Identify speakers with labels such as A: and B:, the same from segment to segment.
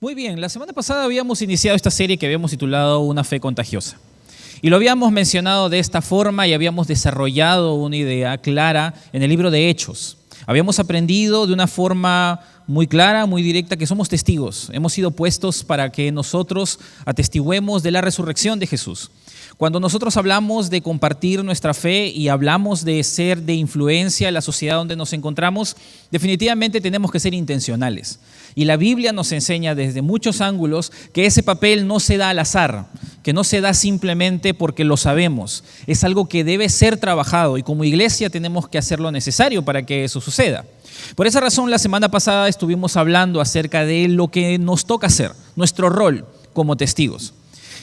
A: Muy bien, la semana pasada habíamos iniciado esta serie que habíamos titulado Una fe contagiosa. Y lo habíamos mencionado de esta forma y habíamos desarrollado una idea clara en el libro de Hechos. Habíamos aprendido de una forma muy clara, muy directa, que somos testigos. Hemos sido puestos para que nosotros atestiguemos de la resurrección de Jesús. Cuando nosotros hablamos de compartir nuestra fe y hablamos de ser de influencia en la sociedad donde nos encontramos, definitivamente tenemos que ser intencionales. Y la Biblia nos enseña desde muchos ángulos que ese papel no se da al azar, que no se da simplemente porque lo sabemos. Es algo que debe ser trabajado y como iglesia tenemos que hacer lo necesario para que eso suceda. Por esa razón, la semana pasada estuvimos hablando acerca de lo que nos toca hacer, nuestro rol como testigos.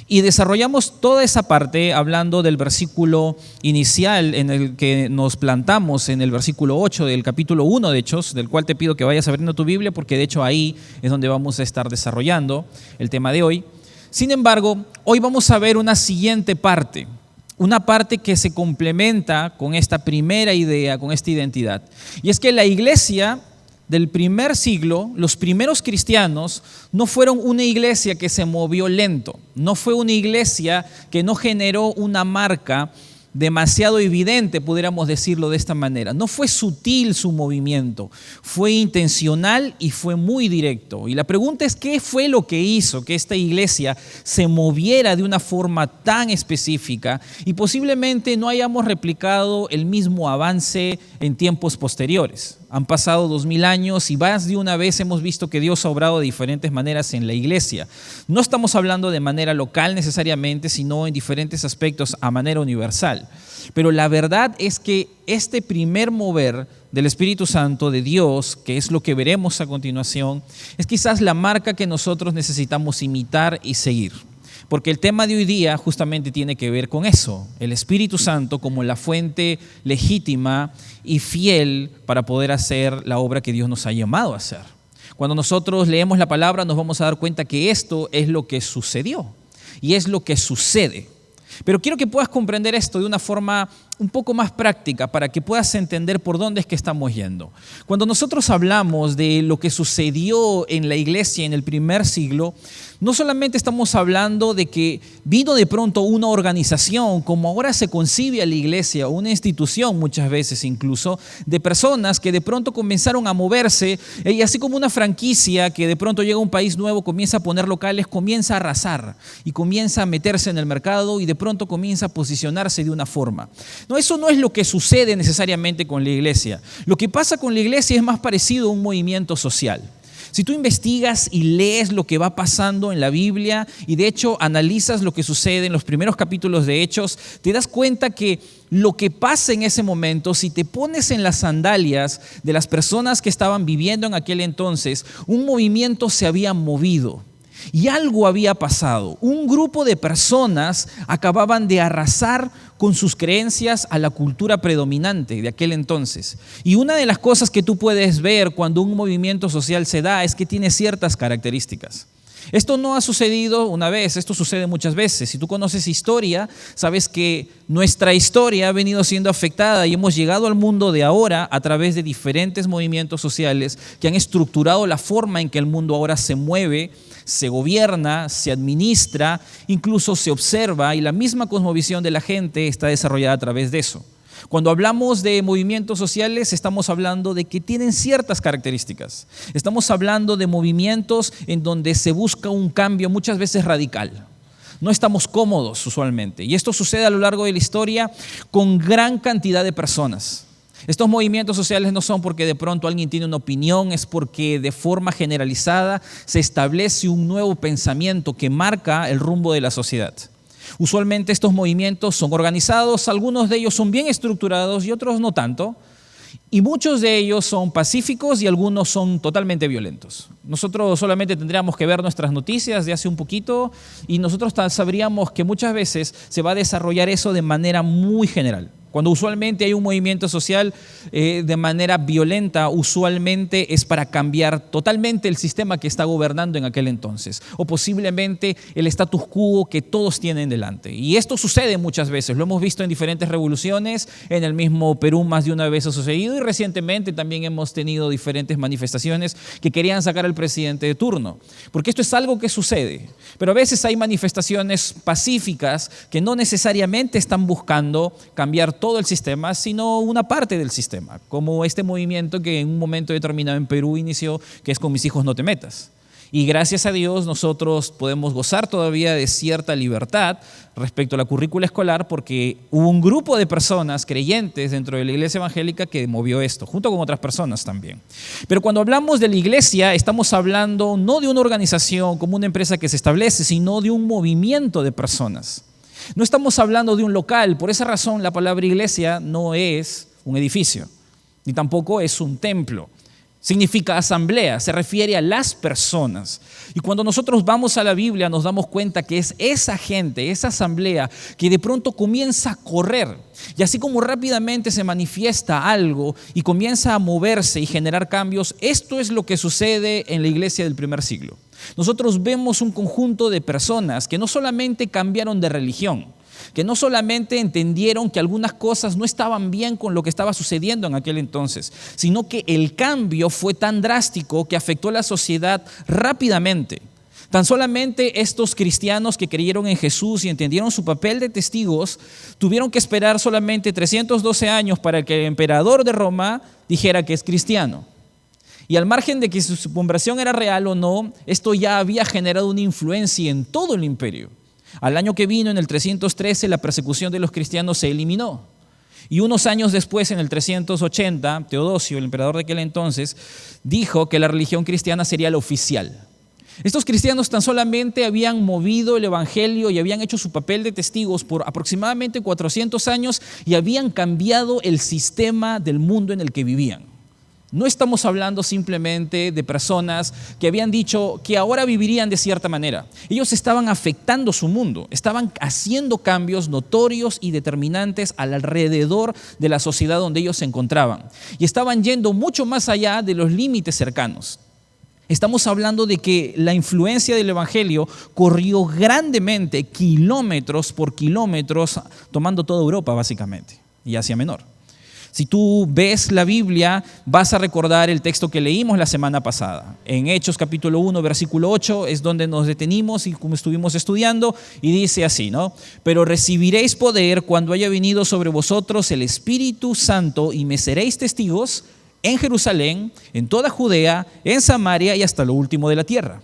A: Y desarrollamos toda esa parte hablando del versículo inicial en el que nos plantamos, en el versículo 8 del capítulo 1 de Hechos, del cual te pido que vayas abriendo tu Biblia, porque de hecho ahí es donde vamos a estar desarrollando el tema de hoy. Sin embargo, hoy vamos a ver una siguiente parte, una parte que se complementa con esta primera idea, con esta identidad. Y es que la iglesia del primer siglo, los primeros cristianos, no fueron una iglesia que se movió lento, no fue una iglesia que no generó una marca demasiado evidente, pudiéramos decirlo de esta manera. No fue sutil su movimiento, fue intencional y fue muy directo. Y la pregunta es, ¿qué fue lo que hizo que esta iglesia se moviera de una forma tan específica y posiblemente no hayamos replicado el mismo avance en tiempos posteriores? Han pasado 2000 años y más de una vez hemos visto que Dios ha obrado de diferentes maneras en la iglesia. No estamos hablando de manera local necesariamente, sino en diferentes aspectos a manera universal. Pero la verdad es que este primer mover del Espíritu Santo de Dios, que es lo que veremos a continuación, es quizás la marca que nosotros necesitamos imitar y seguir. Porque el tema de hoy día justamente tiene que ver con eso, el Espíritu Santo como la fuente legítima y fiel para poder hacer la obra que Dios nos ha llamado a hacer. Cuando nosotros leemos la palabra nos vamos a dar cuenta que esto es lo que sucedió y es lo que sucede. Pero quiero que puedas comprender esto de una forma un poco más práctica para que puedas entender por dónde es que estamos yendo. Cuando nosotros hablamos de lo que sucedió en la iglesia en el primer siglo, no solamente estamos hablando de que vino de pronto una organización, como ahora se concibe a la iglesia, una institución muchas veces incluso, de personas que de pronto comenzaron a moverse, y así como una franquicia que de pronto llega a un país nuevo, comienza a poner locales, comienza a arrasar y comienza a meterse en el mercado y de pronto comienza a posicionarse de una forma. No, eso no es lo que sucede necesariamente con la iglesia. Lo que pasa con la iglesia es más parecido a un movimiento social. Si tú investigas y lees lo que va pasando en la Biblia y de hecho analizas lo que sucede en los primeros capítulos de Hechos, te das cuenta que lo que pasa en ese momento, si te pones en las sandalias de las personas que estaban viviendo en aquel entonces, un movimiento se había movido. Y algo había pasado. Un grupo de personas acababan de arrasar con sus creencias a la cultura predominante de aquel entonces. Y una de las cosas que tú puedes ver cuando un movimiento social se da es que tiene ciertas características. Esto no ha sucedido una vez, esto sucede muchas veces. Si tú conoces historia, sabes que nuestra historia ha venido siendo afectada y hemos llegado al mundo de ahora a través de diferentes movimientos sociales que han estructurado la forma en que el mundo ahora se mueve, se gobierna, se administra, incluso se observa, y la misma cosmovisión de la gente está desarrollada a través de eso. Cuando hablamos de movimientos sociales, estamos hablando de que tienen ciertas características. Estamos hablando de movimientos en donde se busca un cambio muchas veces radical. No estamos cómodos usualmente, y esto sucede a lo largo de la historia con gran cantidad de personas. Estos movimientos sociales no son porque de pronto alguien tiene una opinión, es porque de forma generalizada se establece un nuevo pensamiento que marca el rumbo de la sociedad. Usualmente estos movimientos son organizados, algunos de ellos son bien estructurados y otros no tanto, y muchos de ellos son pacíficos y algunos son totalmente violentos. Nosotros solamente tendríamos que ver nuestras noticias de hace un poquito y nosotros sabríamos que muchas veces se va a desarrollar eso de manera muy general. Cuando usualmente hay un movimiento social de manera violenta, usualmente es para cambiar totalmente el sistema que está gobernando en aquel entonces, o posiblemente el status quo que todos tienen delante. Y esto sucede muchas veces, lo hemos visto en diferentes revoluciones, en el mismo Perú más de una vez ha sucedido, y recientemente también hemos tenido diferentes manifestaciones que querían sacar al presidente de turno, porque esto es algo que sucede. Pero a veces hay manifestaciones pacíficas que no necesariamente están buscando cambiar todo el sistema, sino una parte del sistema, como este movimiento que en un momento determinado en Perú inició, que es Con mis hijos no te metas. Y gracias a Dios nosotros podemos gozar todavía de cierta libertad respecto a la currícula escolar, porque hubo un grupo de personas creyentes dentro de la iglesia evangélica que movió esto, junto con otras personas también. Pero cuando hablamos de la iglesia, estamos hablando no de una organización como una empresa que se establece, sino de un movimiento de personas. No estamos hablando de un local, por esa razón la palabra iglesia no es un edificio, ni tampoco es un templo. Significa asamblea, se refiere a las personas. Y cuando nosotros vamos a la Biblia nos damos cuenta que es esa gente, esa asamblea que de pronto comienza a correr. Y así como rápidamente se manifiesta algo y comienza a moverse y generar cambios, esto es lo que sucede en la iglesia del primer siglo. Nosotros vemos un conjunto de personas que no solamente cambiaron de religión, que no solamente entendieron que algunas cosas no estaban bien con lo que estaba sucediendo en aquel entonces, sino que el cambio fue tan drástico que afectó a la sociedad rápidamente. Tan solamente estos cristianos que creyeron en Jesús y entendieron su papel de testigos, tuvieron que esperar solamente 312 años para que el emperador de Roma dijera que es cristiano. Y al margen de que su conversión era real o no, esto ya había generado una influencia en todo el imperio. Al año que vino, en el 313, la persecución de los cristianos se eliminó. Y unos años después, en el 380, Teodosio, el emperador de aquel entonces, dijo que la religión cristiana sería la oficial. Estos cristianos tan solamente habían movido el evangelio y habían hecho su papel de testigos por aproximadamente 400 años y habían cambiado el sistema del mundo en el que vivían. No estamos hablando simplemente de personas que habían dicho que ahora vivirían de cierta manera. Ellos estaban afectando su mundo, estaban haciendo cambios notorios y determinantes alrededor de la sociedad donde ellos se encontraban. Y estaban yendo mucho más allá de los límites cercanos. Estamos hablando de que la influencia del evangelio corrió grandemente, kilómetros por kilómetros, tomando toda Europa básicamente y Asia Menor. Si tú ves la Biblia, vas a recordar el texto que leímos la semana pasada. En Hechos capítulo 1, versículo 8, es donde nos detenimos y como estuvimos estudiando, y dice así, ¿no? Pero recibiréis poder cuando haya venido sobre vosotros el Espíritu Santo y me seréis testigos en Jerusalén, en toda Judea, en Samaria y hasta lo último de la tierra.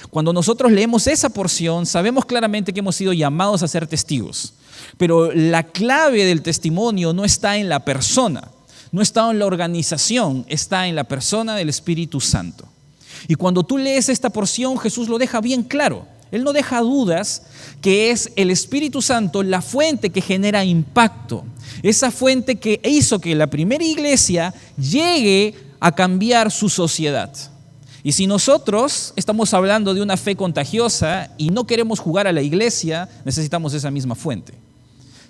A: Cuando nosotros leemos esa porción, sabemos claramente que hemos sido llamados a ser testigos. Pero la clave del testimonio no está en la persona, no está en la organización, está en la persona del Espíritu Santo. Y cuando tú lees esta porción, Jesús lo deja bien claro. Él no deja dudas que es el Espíritu Santo la fuente que genera impacto. Esa fuente que hizo que la primera iglesia llegue a cambiar su sociedad. Y si nosotros estamos hablando de una fe contagiosa y no queremos jugar a la iglesia, necesitamos esa misma fuente.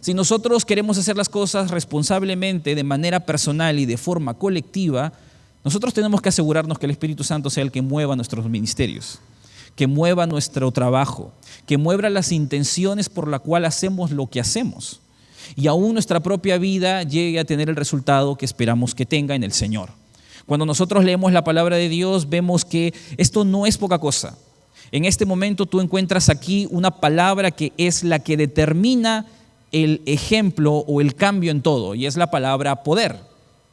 A: Si nosotros queremos hacer las cosas responsablemente, de manera personal y de forma colectiva, nosotros tenemos que asegurarnos que el Espíritu Santo sea el que mueva nuestros ministerios, que mueva nuestro trabajo, que mueva las intenciones por las cuales hacemos lo que hacemos. Y aún nuestra propia vida llegue a tener el resultado que esperamos que tenga en el Señor. Cuando nosotros leemos la palabra de Dios, vemos que esto no es poca cosa. En este momento tú encuentras aquí una palabra que es la que determina el ejemplo o el cambio en todo, y es la palabra poder,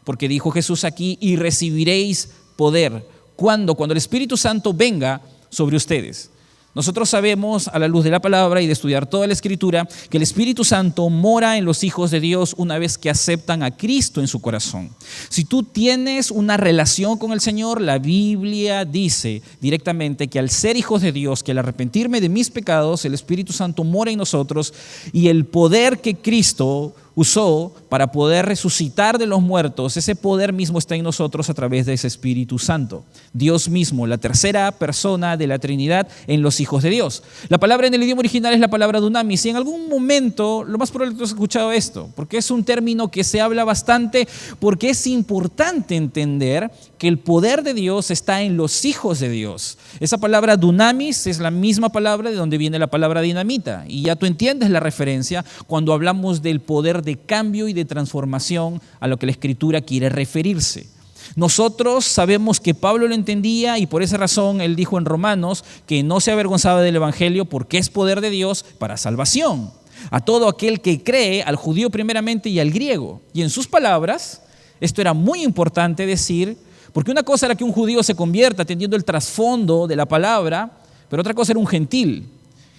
A: porque dijo Jesús aquí, y recibiréis poder. ¿Cuándo? Cuando el Espíritu Santo venga sobre ustedes. Nosotros sabemos, a la luz de la palabra y de estudiar toda la Escritura, que el Espíritu Santo mora en los hijos de Dios una vez que aceptan a Cristo en su corazón. Si tú tienes una relación con el Señor, la Biblia dice directamente que al ser hijos de Dios, que al arrepentirme de mis pecados, el Espíritu Santo mora en nosotros y el poder que Cristo usó para poder resucitar de los muertos, ese poder mismo está en nosotros a través de ese Espíritu Santo. Dios mismo, la tercera persona de la Trinidad en los hijos de Dios. La palabra en el idioma original es la palabra dunamis, y en algún momento, lo más probable es que tú has escuchado esto, porque es un término que se habla bastante, porque es importante entender que el poder de Dios está en los hijos de Dios. Esa palabra dunamis es la misma palabra de donde viene la palabra dinamita, y ya tú entiendes la referencia cuando hablamos del poder de cambio y de transformación a lo que la Escritura quiere referirse. Nosotros sabemos que Pablo lo entendía y por esa razón él dijo en Romanos que no se avergonzaba del Evangelio porque es poder de Dios para salvación a todo aquel que cree, al judío primeramente y al griego. Y en sus palabras, esto era muy importante decir, porque una cosa era que un judío se convierta teniendo el trasfondo de la palabra, pero otra cosa era un gentil,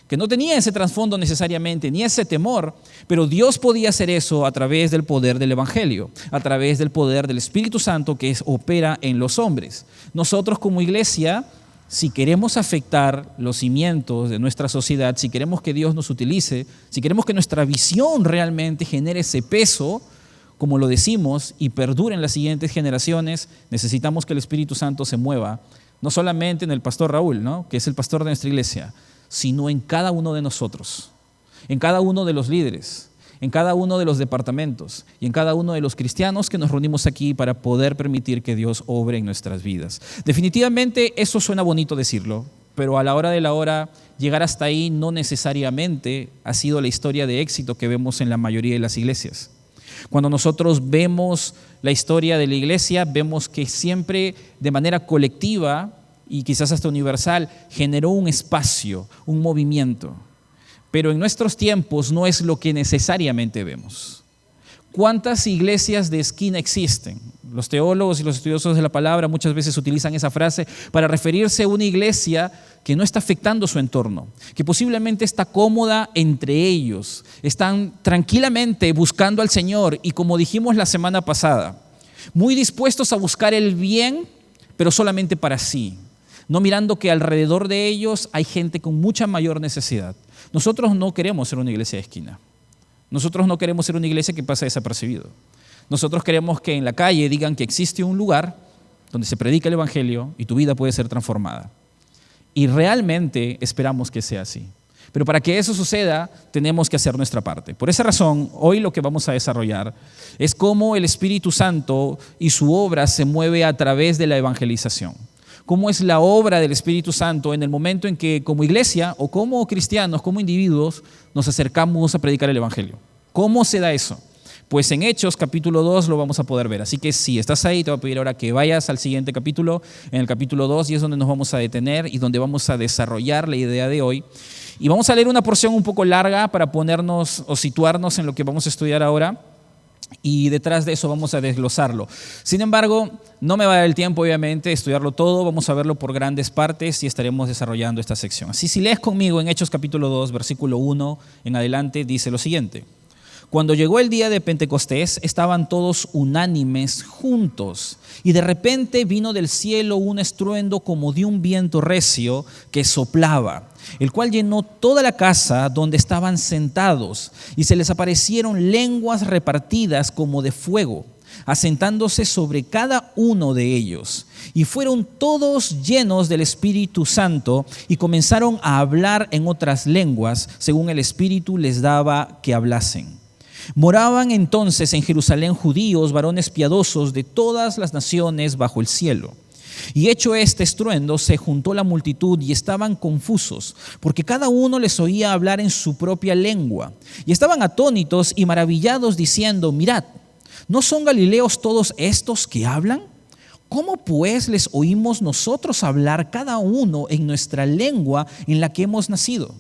A: que no tenía ese trasfondo necesariamente, ni ese temor, pero Dios podía hacer eso a través del poder del Evangelio, a través del poder del Espíritu Santo que opera en los hombres. Nosotros como iglesia, si queremos afectar los cimientos de nuestra sociedad, si queremos que Dios nos utilice, si queremos que nuestra visión realmente genere ese peso, como lo decimos, y perdure en las siguientes generaciones, necesitamos que el Espíritu Santo se mueva, no solamente en el pastor Raúl, ¿no?, que es el pastor de nuestra iglesia, sino en cada uno de nosotros, en cada uno de los líderes, en cada uno de los departamentos y en cada uno de los cristianos que nos reunimos aquí para poder permitir que Dios obre en nuestras vidas. Definitivamente eso suena bonito decirlo, pero a la hora de la hora llegar hasta ahí no necesariamente ha sido la historia de éxito que vemos en la mayoría de las iglesias. Cuando nosotros vemos la historia de la iglesia, vemos que siempre de manera colectiva y quizás hasta universal, generó un espacio, un movimiento. Pero en nuestros tiempos no es lo que necesariamente vemos. ¿Cuántas iglesias de esquina existen? Los teólogos y los estudiosos de la palabra muchas veces utilizan esa frase para referirse a una iglesia que no está afectando su entorno, que posiblemente está cómoda entre ellos, están tranquilamente buscando al Señor y, como dijimos la semana pasada, muy dispuestos a buscar el bien, pero solamente para sí, no mirando que alrededor de ellos hay gente con mucha mayor necesidad. Nosotros no queremos ser una iglesia de esquina. Nosotros no queremos ser una iglesia que pasa desapercibido. Nosotros queremos que en la calle digan que existe un lugar donde se predica el Evangelio y tu vida puede ser transformada. Y realmente esperamos que sea así. Pero para que eso suceda, tenemos que hacer nuestra parte. Por esa razón, hoy lo que vamos a desarrollar es cómo el Espíritu Santo y su obra se mueve a través de la evangelización. Cómo es la obra del Espíritu Santo en el momento en que como iglesia o como cristianos, como individuos, nos acercamos a predicar el Evangelio. ¿Cómo se da eso? Pues en Hechos capítulo 2 lo vamos a poder ver. Así que si estás ahí, te voy a pedir ahora que vayas al siguiente capítulo, en el capítulo 2, y es donde nos vamos a detener y donde vamos a desarrollar la idea de hoy. Y vamos a leer una porción un poco larga para ponernos o situarnos en lo que vamos a estudiar ahora. Y detrás de eso vamos a desglosarlo. Sin embargo, no me va a dar el tiempo, obviamente, de estudiarlo todo. Vamos a verlo por grandes partes y estaremos desarrollando esta sección. Así, si lees conmigo en Hechos capítulo 2, versículo 1 en adelante, dice lo siguiente. Cuando llegó el día de Pentecostés, estaban todos unánimes juntos, y de repente vino del cielo un estruendo como de un viento recio que soplaba, el cual llenó toda la casa donde estaban sentados, y se les aparecieron lenguas repartidas como de fuego, asentándose sobre cada uno de ellos. Y fueron todos llenos del Espíritu Santo y comenzaron a hablar en otras lenguas, según el Espíritu les daba que hablasen. Moraban entonces en Jerusalén judíos, varones piadosos de todas las naciones bajo el cielo. Y hecho este estruendo, se juntó la multitud y estaban confusos, porque cada uno les oía hablar en su propia lengua. Y estaban atónitos y maravillados, diciendo: mirad, ¿no son galileos todos estos que hablan? ¿Cómo pues les oímos nosotros hablar cada uno en nuestra lengua en la que hemos nacido?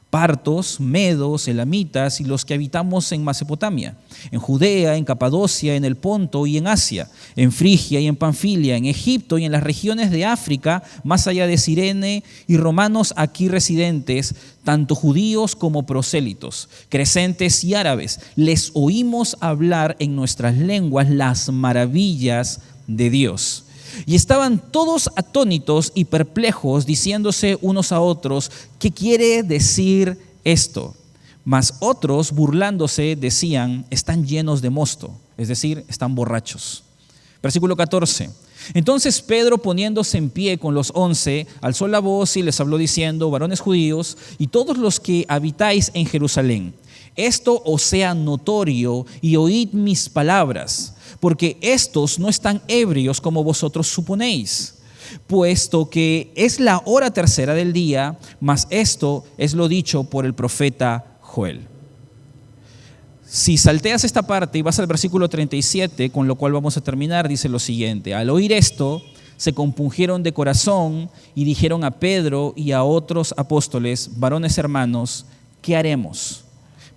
A: Partos, medos, elamitas y los que habitamos en Mesopotamia, en Judea, en Capadocia, en el Ponto y en Asia, en Frigia y en Panfilia, en Egipto y en las regiones de África, más allá de Cirene, y romanos aquí residentes, tanto judíos como prosélitos, crescentes y árabes, les oímos hablar en nuestras lenguas las maravillas de Dios. Y estaban todos atónitos y perplejos, diciéndose unos a otros: ¿qué quiere decir esto? Mas otros, burlándose, decían: están llenos de mosto, es decir, están borrachos. Versículo 14. Entonces Pedro, poniéndose en pie con los 11, alzó la voz y les habló diciendo: varones judíos y todos los que habitáis en Jerusalén, esto os sea notorio y oíd mis palabras, porque estos no están ebrios como vosotros suponéis, puesto que es la hora tercera del día, mas esto es lo dicho por el profeta Joel. Si salteas esta parte y vas al versículo 37, con lo cual vamos a terminar, dice lo siguiente: al oír esto, se compungieron de corazón y dijeron a Pedro y a otros apóstoles: varones hermanos, ¿qué haremos?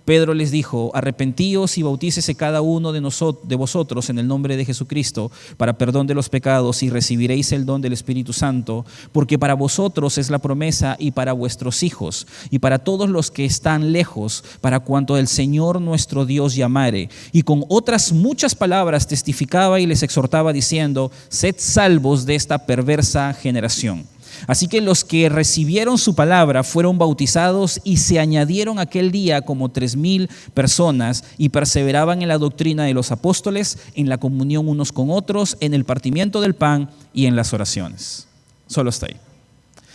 A: Pedro les dijo: arrepentíos y bautícese cada uno de vosotros en el nombre de Jesucristo para perdón de los pecados, y recibiréis el don del Espíritu Santo, porque para vosotros es la promesa, y para vuestros hijos, y para todos los que están lejos, para cuanto el Señor nuestro Dios llamare. Y con otras muchas palabras testificaba y les exhortaba diciendo: sed salvos de esta perversa generación. Así que los que recibieron su palabra fueron bautizados, y se añadieron aquel día como 3,000 personas, y perseveraban en la doctrina de los apóstoles, en la comunión unos con otros, en el partimiento del pan y en las oraciones. Solo hasta ahí.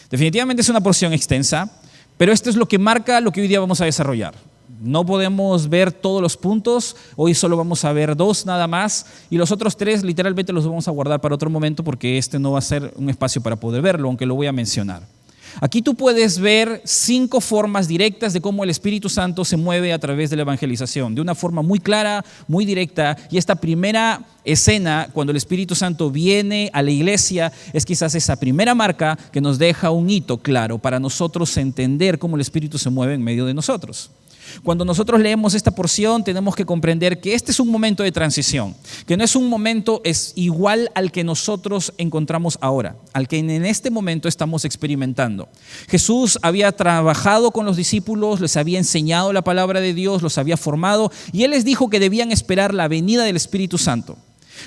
A: Definitivamente es una porción extensa, pero esto es lo que marca lo que hoy día vamos a desarrollar. No podemos ver todos los puntos, hoy solo vamos a ver 2 nada más, y los otros 3 literalmente los vamos a guardar para otro momento, porque este no va a ser un espacio para poder verlo, aunque lo voy a mencionar. Aquí tú puedes ver 5 formas directas de cómo el Espíritu Santo se mueve a través de la evangelización, de una forma muy clara, muy directa, y esta primera escena, cuando el Espíritu Santo viene a la iglesia, es quizás esa primera marca que nos deja un hito claro para nosotros entender cómo el Espíritu se mueve en medio de nosotros. Cuando nosotros leemos esta porción, tenemos que comprender que este es un momento de transición, que no es un momento es igual al que nosotros encontramos ahora, al que en este momento estamos experimentando. Jesús había trabajado con los discípulos, les había enseñado la palabra de Dios, los había formado, y Él les dijo que debían esperar la venida del Espíritu Santo.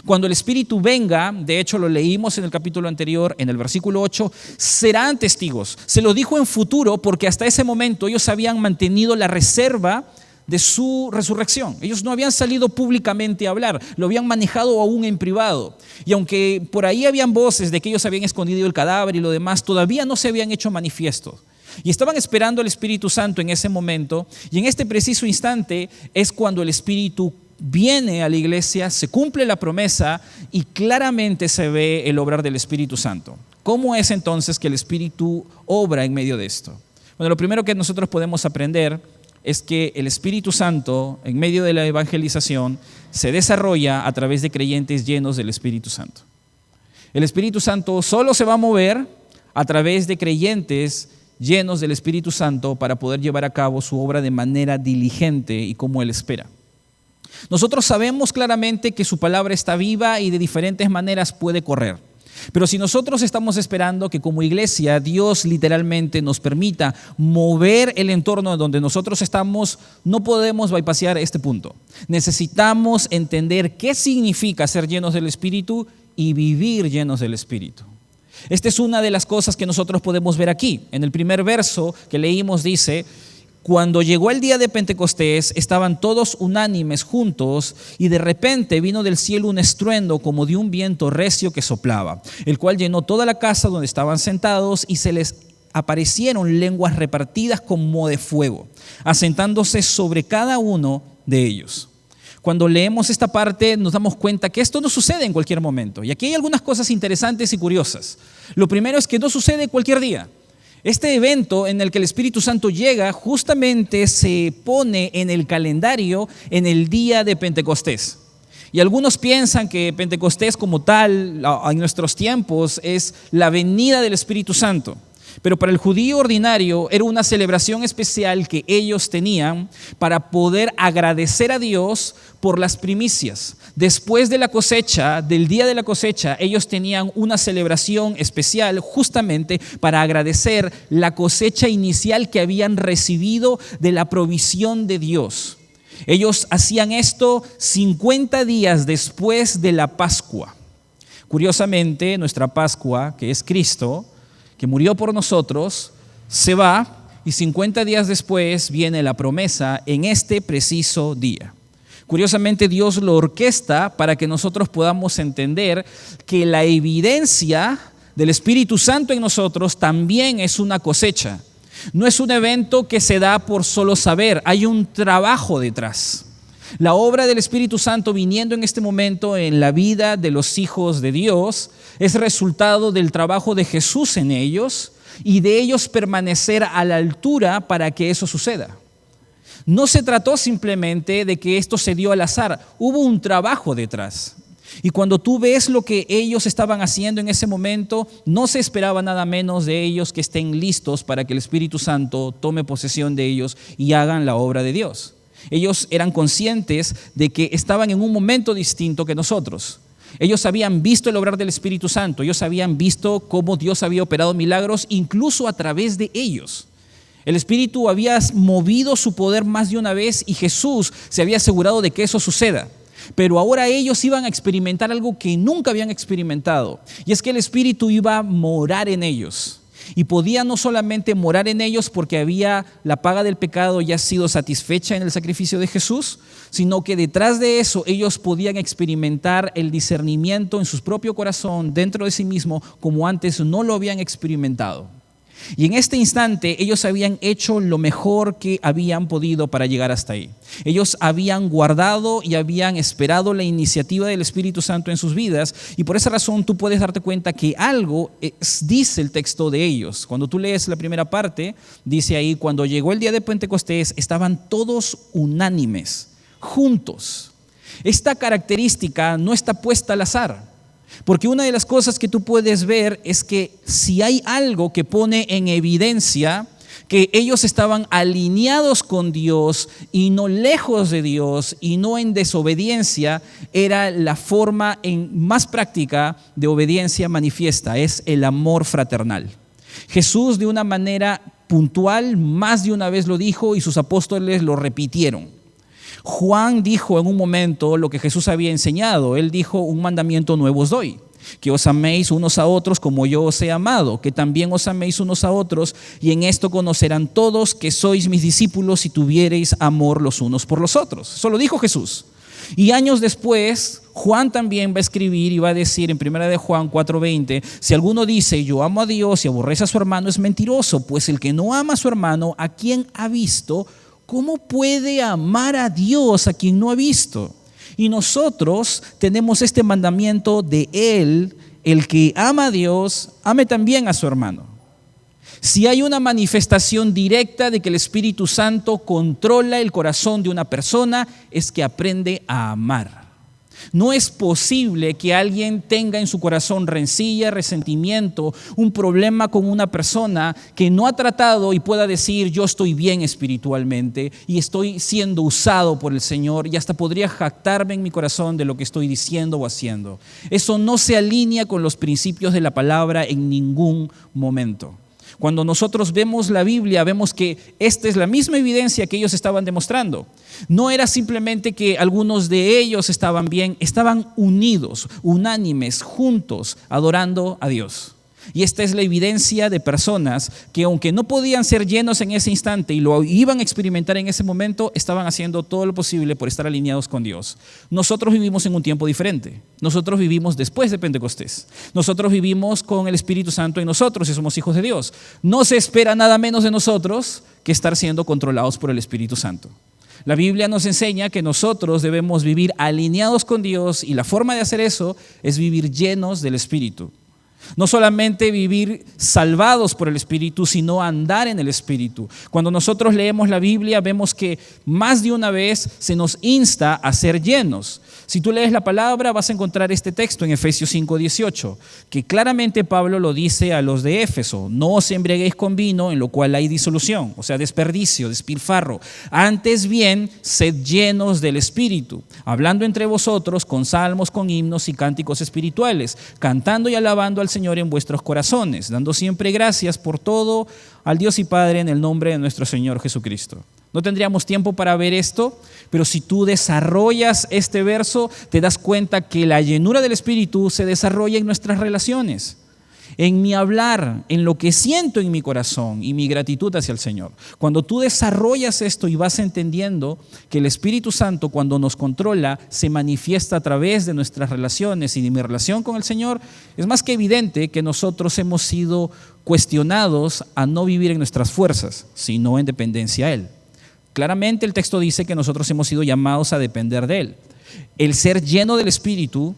A: Cuando el Espíritu venga, de hecho lo leímos en el capítulo anterior, en el versículo 8, serán testigos. Se lo dijo en futuro porque hasta ese momento ellos habían mantenido la reserva de su resurrección. Ellos no habían salido públicamente a hablar, lo habían manejado aún en privado. Y aunque por ahí habían voces de que ellos habían escondido el cadáver y lo demás, todavía no se habían hecho manifiestos. Y estaban esperando al Espíritu Santo en ese momento, y en este preciso instante es cuando el Espíritu viene a la iglesia, se cumple la promesa y claramente se ve el obrar del Espíritu Santo. ¿Cómo es entonces que el Espíritu obra en medio de esto? Bueno, lo primero que nosotros podemos aprender es que el Espíritu Santo, en medio de la evangelización, se desarrolla a través de creyentes llenos del Espíritu Santo. El Espíritu Santo solo se va a mover a través de creyentes llenos del Espíritu Santo para poder llevar a cabo su obra de manera diligente y como Él espera. Nosotros sabemos claramente que su palabra está viva y de diferentes maneras puede correr. Pero si nosotros estamos esperando que como iglesia Dios literalmente nos permita mover el entorno donde nosotros estamos, no podemos bypassear este punto. Necesitamos entender qué significa ser llenos del Espíritu y vivir llenos del Espíritu. Esta es una de las cosas que nosotros podemos ver aquí. En el primer verso que leímos dice: cuando llegó el día de Pentecostés, estaban todos unánimes juntos, y de repente vino del cielo un estruendo como de un viento recio que soplaba, el cual llenó toda la casa donde estaban sentados, y se les aparecieron lenguas repartidas como de fuego, asentándose sobre cada uno de ellos. Cuando leemos esta parte nos damos cuenta que esto no sucede en cualquier momento. Y aquí hay algunas cosas interesantes y curiosas. Lo primero es que no sucede cualquier día. Este evento en el que el Espíritu Santo llega justamente se pone en el calendario en el día de Pentecostés. Y algunos piensan que Pentecostés como tal, en nuestros tiempos, es la venida del Espíritu Santo. Pero para el judío ordinario era una celebración especial que ellos tenían para poder agradecer a Dios por las primicias. Después de la cosecha, del día de la cosecha, ellos tenían una celebración especial justamente para agradecer la cosecha inicial que habían recibido de la provisión de Dios. Ellos hacían esto 50 días después de la Pascua. Curiosamente, nuestra Pascua, que es Cristo, que murió por nosotros, se va y 50 días después viene la promesa en este preciso día. Curiosamente, Dios lo orquesta para que nosotros podamos entender que la evidencia del Espíritu Santo en nosotros también es una cosecha. No es un evento que se da por solo saber, hay un trabajo detrás. La obra del Espíritu Santo viniendo en este momento en la vida de los hijos de Dios es resultado del trabajo de Jesús en ellos y de ellos permanecer a la altura para que eso suceda. No se trató simplemente de que esto se dio al azar, hubo un trabajo detrás. Y cuando tú ves lo que ellos estaban haciendo en ese momento, no se esperaba nada menos de ellos que estén listos para que el Espíritu Santo tome posesión de ellos y hagan la obra de Dios. Ellos eran conscientes de que estaban en un momento distinto que nosotros. Ellos habían visto el obrar del Espíritu Santo, ellos habían visto cómo Dios había operado milagros incluso a través de ellos. El Espíritu había movido su poder más de una vez y Jesús se había asegurado de que eso suceda. Pero ahora ellos iban a experimentar algo que nunca habían experimentado, y es que el Espíritu iba a morar en ellos. Y podía no solamente morar en ellos porque la paga del pecado ya ha sido satisfecha en el sacrificio de Jesús, sino que detrás de eso ellos podían experimentar el discernimiento en su propio corazón, dentro de sí mismo, como antes no lo habían experimentado. Y en este instante ellos habían hecho lo mejor que habían podido para llegar hasta ahí. Ellos habían guardado y habían esperado la iniciativa del Espíritu Santo en sus vidas, y por esa razón tú puedes darte cuenta que algo dice el texto de ellos. Cuando tú lees la primera parte, dice ahí: cuando llegó el día de Pentecostés estaban todos unánimes, juntos. Esta característica no está puesta al azar. Porque una de las cosas que tú puedes ver es que si hay algo que pone en evidencia que ellos estaban alineados con Dios y no lejos de Dios y no en desobediencia, era la forma más práctica de obediencia manifiesta, es el amor fraternal. Jesús de una manera puntual más de una vez lo dijo y sus apóstoles lo repitieron. Juan dijo en un momento lo que Jesús había enseñado. Él dijo: un mandamiento nuevo os doy, que os améis unos a otros como yo os he amado, que también os améis unos a otros, y en esto conocerán todos que sois mis discípulos si tuviereis amor los unos por los otros. Eso lo dijo Jesús. Y años después, Juan también va a escribir y va a decir en 1 de Juan 4:20: si alguno dice yo amo a Dios y aborrece a su hermano, es mentiroso, pues el que no ama a su hermano, a quien ha visto, ¿cómo puede amar a Dios a quien no ha visto? Y nosotros tenemos este mandamiento de Él: el que ama a Dios, ame también a su hermano. Si hay una manifestación directa de que el Espíritu Santo controla el corazón de una persona, es que aprende a amar. No es posible que alguien tenga en su corazón rencilla, resentimiento, un problema con una persona que no ha tratado y pueda decir: yo estoy bien espiritualmente y estoy siendo usado por el Señor, y hasta podría jactarme en mi corazón de lo que estoy diciendo o haciendo. Eso no se alinea con los principios de la palabra en ningún momento. Cuando nosotros vemos la Biblia, vemos que esta es la misma evidencia que ellos estaban demostrando. No era simplemente que algunos de ellos estaban bien, estaban unidos, unánimes, juntos, adorando a Dios. Y esta es la evidencia de personas que, aunque no podían ser llenos en ese instante y lo iban a experimentar en ese momento, estaban haciendo todo lo posible por estar alineados con Dios. Nosotros vivimos en un tiempo diferente. Nosotros vivimos después de Pentecostés. Nosotros vivimos con el Espíritu Santo en nosotros y somos hijos de Dios. No se espera nada menos de nosotros que estar siendo controlados por el Espíritu Santo. La Biblia nos enseña que nosotros debemos vivir alineados con Dios, y la forma de hacer eso es vivir llenos del Espíritu. No solamente vivir salvados por el Espíritu, sino andar en el Espíritu. Cuando nosotros leemos la Biblia, vemos que más de una vez se nos insta a ser llenos. Si tú lees la palabra, vas a encontrar este texto en Efesios 5:18, que claramente Pablo lo dice a los de Éfeso: no os embriaguéis con vino, en lo cual hay disolución, o sea, desperdicio, despilfarro. Antes bien, sed llenos del Espíritu, hablando entre vosotros con salmos, con himnos y cánticos espirituales, cantando y alabando al Señor en vuestros corazones, dando siempre gracias por todo al Dios y Padre en el nombre de nuestro Señor Jesucristo. No tendríamos tiempo para ver esto, pero si tú desarrollas este verso, te das cuenta que la llenura del Espíritu se desarrolla en nuestras relaciones. en mi hablar, en lo que siento en mi corazón y mi gratitud hacia el Señor. Cuando tú desarrollas esto y vas entendiendo que el Espíritu Santo, cuando nos controla, se manifiesta a través de nuestras relaciones y de mi relación con el Señor, es más que evidente que nosotros hemos sido cuestionados a no vivir en nuestras fuerzas, sino en dependencia a Él. Claramente el texto dice que nosotros hemos sido llamados a depender de Él. El ser lleno del Espíritu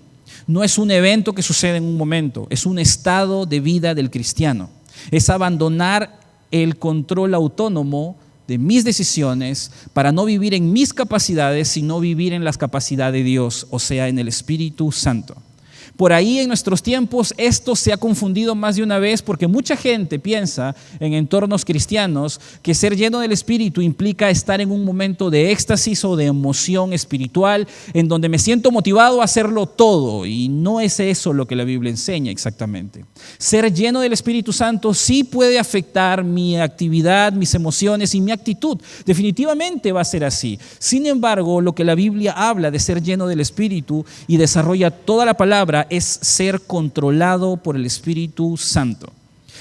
A: no es un evento que sucede en un momento, es un estado de vida del cristiano. Es abandonar el control autónomo de mis decisiones para no vivir en mis capacidades, sino vivir en las capacidades de Dios, o sea, en el Espíritu Santo. Por ahí en nuestros tiempos esto se ha confundido más de una vez porque mucha gente piensa en entornos cristianos que ser lleno del Espíritu implica estar en un momento de éxtasis o de emoción espiritual en donde me siento motivado a hacerlo todo, y no es eso lo que la Biblia enseña exactamente. Ser lleno del Espíritu Santo sí puede afectar mi actividad, mis emociones y mi actitud. Definitivamente va a ser así. Sin embargo, lo que la Biblia habla de ser lleno del Espíritu y desarrolla toda la palabra es ser controlado por el Espíritu Santo.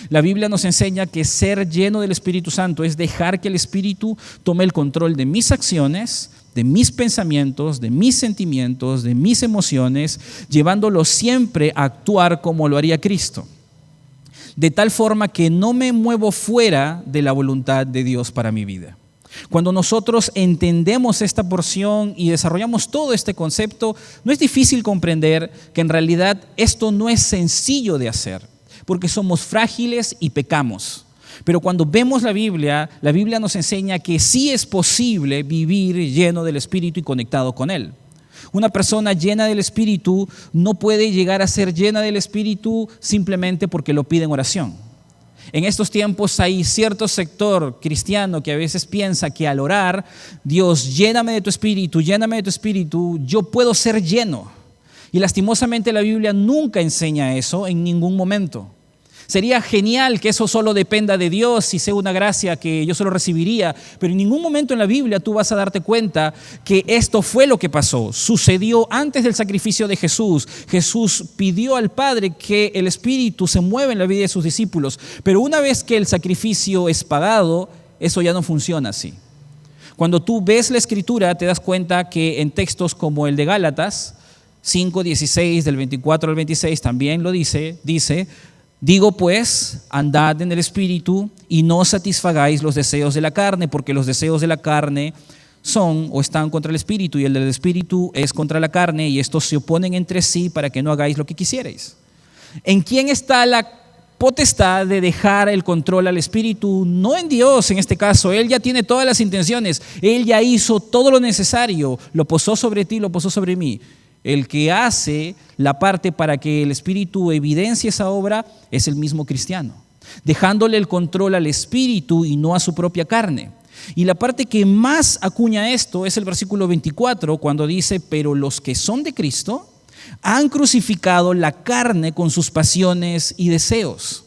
A: La Biblia nos enseña que ser lleno del Espíritu Santo es dejar que el Espíritu tome el control de mis acciones, de mis pensamientos, de mis sentimientos, de mis emociones, llevándolos siempre a actuar como lo haría Cristo. De tal forma que no me muevo fuera de la voluntad de Dios para mi vida. Cuando nosotros entendemos esta porción y desarrollamos todo este concepto, no es difícil comprender que en realidad esto no es sencillo de hacer, porque somos frágiles y pecamos. Pero cuando vemos la Biblia nos enseña que sí es posible vivir lleno del Espíritu y conectado con Él. Una persona llena del Espíritu no puede llegar a ser llena del Espíritu simplemente porque lo pide en oración. En estos tiempos hay cierto sector cristiano que a veces piensa que al orar, Dios, lléname de tu Espíritu, yo puedo ser lleno. Y lastimosamente la Biblia nunca enseña eso en ningún momento. Sería genial que eso solo dependa de Dios y sea una gracia que yo solo recibiría, pero en ningún momento en la Biblia tú vas a darte cuenta que esto fue lo que pasó. Sucedió antes del sacrificio de Jesús. Jesús pidió al Padre que el Espíritu se mueva en la vida de sus discípulos, pero una vez que el sacrificio es pagado, eso ya no funciona así. Cuando tú ves la Escritura, te das cuenta que en textos como el de Gálatas 5:16, del 24 al 26, también lo dice, digo pues, andad en el Espíritu y no satisfagáis los deseos de la carne, porque los deseos de la carne son o están contra el Espíritu, y el del Espíritu es contra la carne, y estos se oponen entre sí para que no hagáis lo que quisierais. ¿En quién está la potestad de dejar el control al Espíritu? No en Dios en este caso. Él ya tiene todas las intenciones, Él ya hizo todo lo necesario, lo posó sobre ti, lo posó sobre mí. El que hace la parte para que el Espíritu evidencie esa obra es el mismo cristiano, dejándole el control al Espíritu y no a su propia carne. Y la parte que más acuña esto es el versículo 24, cuando dice: pero los que son de Cristo han crucificado la carne con sus pasiones y deseos.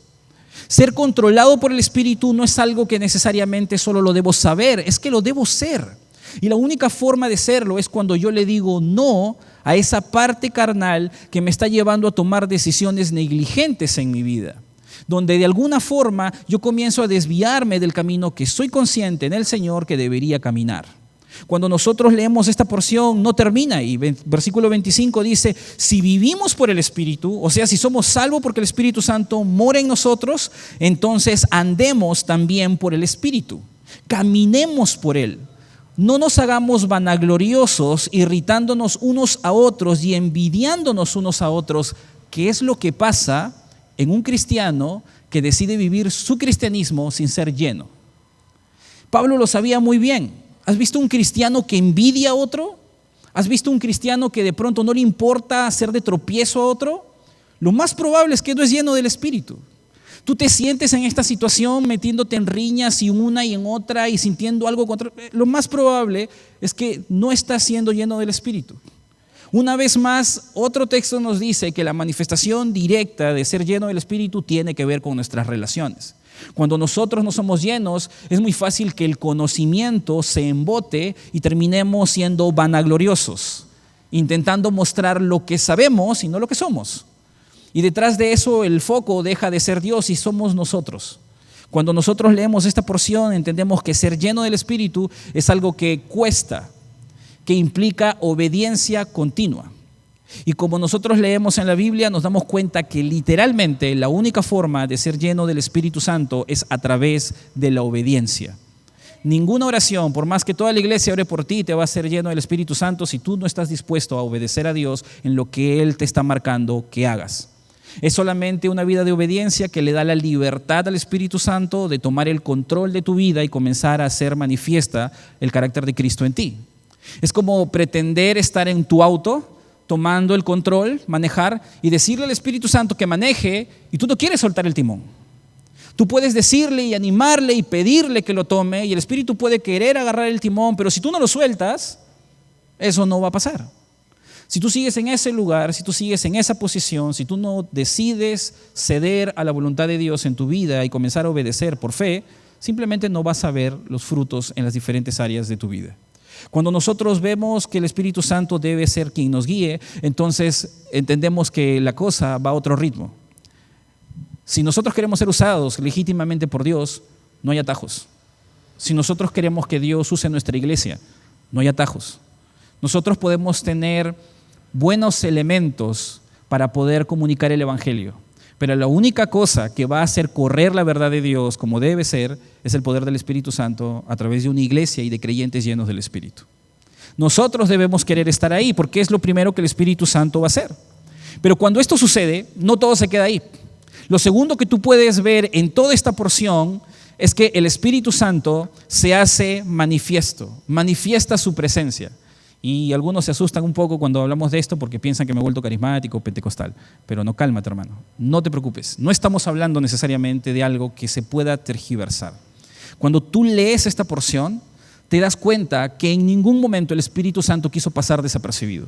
A: Ser controlado por el Espíritu no es algo que necesariamente solo lo debo saber, es que lo debo ser. Y la única forma de serlo es cuando yo le digo no a esa parte carnal que me está llevando a tomar decisiones negligentes en mi vida, donde de alguna forma yo comienzo a desviarme del camino que soy consciente en el Señor que debería caminar. Cuando nosotros leemos esta porción no termina ahí. Versículo 25 dice: si vivimos por el Espíritu, o sea, si somos salvos porque el Espíritu Santo mora en nosotros, entonces andemos también por el Espíritu, caminemos por Él. No nos hagamos vanagloriosos, irritándonos unos a otros y envidiándonos unos a otros, que es lo que pasa en un cristiano que decide vivir su cristianismo sin ser lleno. Pablo lo sabía muy bien. ¿Has visto un cristiano que envidia a otro? ¿Has visto un cristiano que de pronto no le importa hacer de tropiezo a otro? Lo más probable es que no es lleno del Espíritu. Tú te sientes en esta situación metiéndote en riñas y una y en otra y sintiendo algo contra. Lo más probable es que no estás siendo lleno del Espíritu. Una vez más, otro texto nos dice que la manifestación directa de ser lleno del Espíritu tiene que ver con nuestras relaciones. Cuando nosotros no somos llenos, es muy fácil que el conocimiento se embote y terminemos siendo vanagloriosos, intentando mostrar lo que sabemos y no lo que somos. Y detrás de eso el foco deja de ser Dios y somos nosotros. Cuando nosotros leemos esta porción, entendemos que ser lleno del Espíritu es algo que cuesta, que implica obediencia continua. Y como nosotros leemos en la Biblia, nos damos cuenta que literalmente la única forma de ser lleno del Espíritu Santo es a través de la obediencia. Ninguna oración, por más que toda la iglesia ore por ti, te va a hacer lleno del Espíritu Santo si tú no estás dispuesto a obedecer a Dios en lo que Él te está marcando que hagas. Es solamente una vida de obediencia que le da la libertad al Espíritu Santo de tomar el control de tu vida y comenzar a hacer manifiesta el carácter de Cristo en ti. Es como pretender estar en tu auto, tomando el control, manejar y decirle al Espíritu Santo que maneje y tú no quieres soltar el timón. Tú puedes decirle y animarle y pedirle que lo tome y el Espíritu puede querer agarrar el timón, pero si tú no lo sueltas, eso no va a pasar. Si tú sigues en ese lugar, si tú sigues en esa posición, si tú no decides ceder a la voluntad de Dios en tu vida y comenzar a obedecer por fe, simplemente no vas a ver los frutos en las diferentes áreas de tu vida. Cuando nosotros vemos que el Espíritu Santo debe ser quien nos guíe, entonces entendemos que la cosa va a otro ritmo. Si nosotros queremos ser usados legítimamente por Dios, no hay atajos. Si nosotros queremos que Dios use nuestra iglesia, no hay atajos. Nosotros podemos tener buenos elementos para poder comunicar el Evangelio, pero la única cosa que va a hacer correr la verdad de Dios como debe ser es el poder del Espíritu Santo a través de una iglesia y de creyentes llenos del Espíritu. Nosotros debemos querer estar ahí porque es lo primero que el Espíritu Santo va a hacer. Pero cuando esto sucede, no todo se queda ahí. Lo segundo que tú puedes ver en toda esta porción es que el Espíritu Santo se hace manifiesto, manifiesta su presencia. Y algunos se asustan un poco cuando hablamos de esto porque piensan que me he vuelto carismático o pentecostal. Pero no, cálmate, hermano, no te preocupes. No estamos hablando necesariamente de algo que se pueda tergiversar. Cuando tú lees esta porción, te das cuenta que en ningún momento el Espíritu Santo quiso pasar desapercibido.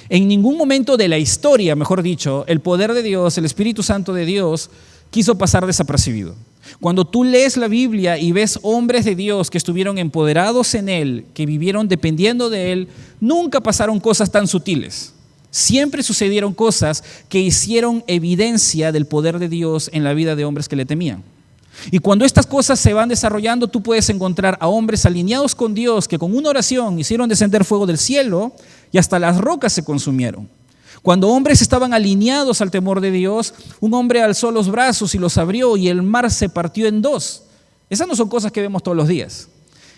A: En ningún momento de la historia, mejor dicho, el poder de Dios, el Espíritu Santo de Dios, quiso pasar desapercibido. Cuando tú lees la Biblia y ves hombres de Dios que estuvieron empoderados en Él, que vivieron dependiendo de Él, nunca pasaron cosas tan sutiles. Siempre sucedieron cosas que hicieron evidencia del poder de Dios en la vida de hombres que le temían. Y cuando estas cosas se van desarrollando, tú puedes encontrar a hombres alineados con Dios que con una oración hicieron descender fuego del cielo y hasta las rocas se consumieron. Cuando hombres estaban alineados al temor de Dios, un hombre alzó los brazos y los abrió y el mar se partió en dos. Esas no son cosas que vemos todos los días.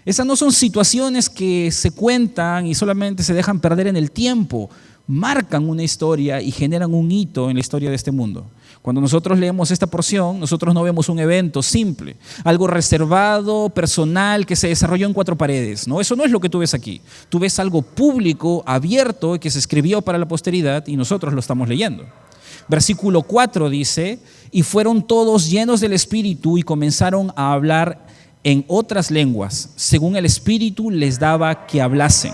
A: Esas no son situaciones que se cuentan y solamente se dejan perder en el tiempo. Marcan una historia y generan un hito en la historia de este mundo. Cuando nosotros leemos esta porción, nosotros no vemos un evento simple, algo reservado, personal, que se desarrolló en cuatro paredes. No, eso no es lo que tú ves aquí. Tú ves algo público, abierto, que se escribió para la posteridad y nosotros lo estamos leyendo. Versículo 4 dice, y fueron todos llenos del Espíritu y comenzaron a hablar en otras lenguas, según el Espíritu les daba que hablasen.